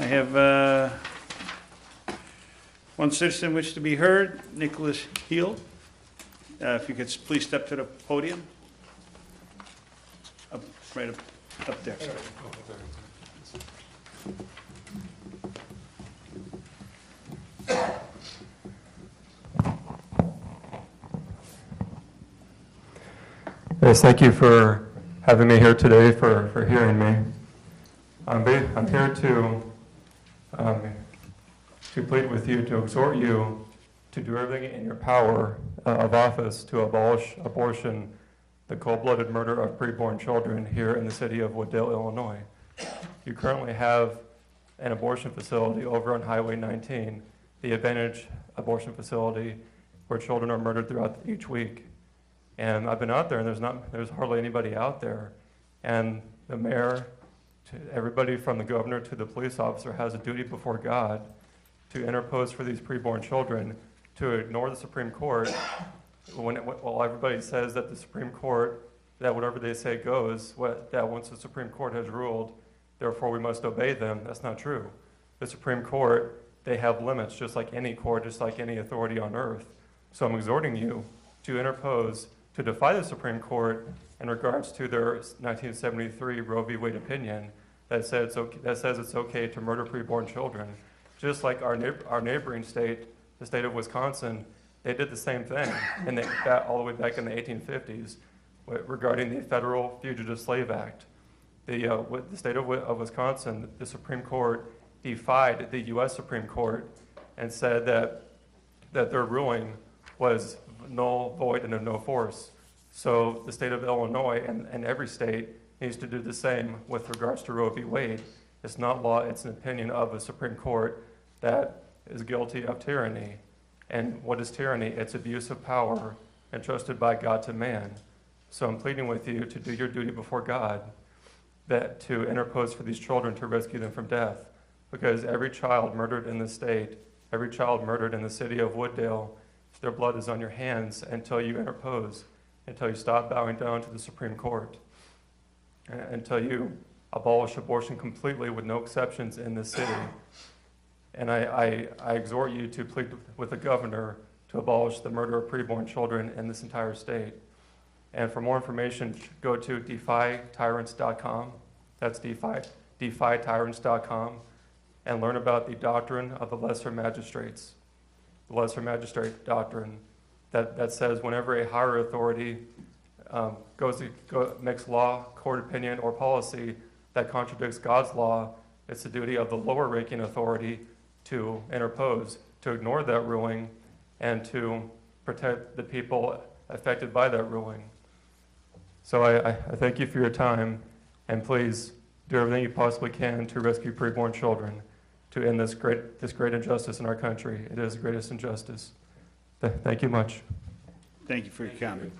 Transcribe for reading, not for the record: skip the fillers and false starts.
I have one citizen wish to be heard, Nicholas Heel. If you could please step to the podium. Right up there. Yes, thank you for having me here today, for hearing me. I'm here to plead with you, to exhort you to do everything in your power of office to abolish abortion, the cold-blooded murder of preborn children here in the city of Wooddale, Illinois. You currently have an abortion facility over on Highway 19, the Advantage Abortion Facility, where children are murdered throughout each week. And I've been out there, and there's hardly anybody out there. And the mayor, to everybody from the governor to the police officer, has a duty before God to interpose for these preborn children, to ignore the Supreme Court while everybody says that the Supreme Court, that whatever they say goes, that once the Supreme Court has ruled, therefore we must obey them. That's not true. The Supreme Court, they have limits, just like any court, just like any authority on earth. So I'm exhorting you to interpose, to defy the Supreme Court in regards to their 1973 Roe v. Wade opinion that says it's okay to murder preborn children. Just like our neighboring state, the state of Wisconsin, they did the same thing all the way back in the 1850s regarding the Federal Fugitive Slave Act. The state of Wisconsin, the Supreme Court defied the U.S. Supreme Court and said that their ruling was null, void, and of no force. So the state of Illinois and every state needs to do the same with regards to Roe v. Wade. It's not law, it's an opinion of a Supreme Court that is guilty of tyranny. And what is tyranny? It's abuse of power entrusted by God to man. So I'm pleading with you to do your duty before God, that to interpose for these children to rescue them from death. Because every child murdered in the state, every child murdered in the city of Wooddale, their blood is on your hands until you interpose, until you stop bowing down to the Supreme Court, until you abolish abortion completely with no exceptions in this city. And I exhort you to plead with the governor to abolish the murder of preborn children in this entire state. And for more information, go to defytyrants.com. That's defytyrants.com, and learn about the doctrine of the lesser magistrates, the lesser magistrate doctrine that says whenever a higher authority makes law, court opinion, or policy that contradicts God's law, it's the duty of the lower ranking authority to interpose, to ignore that ruling, and to protect the people affected by that ruling. So I thank you for your time, and please do everything you possibly can to rescue preborn children, to end this great injustice in our country. It is the greatest injustice. Thank you much. Thank you for your comment.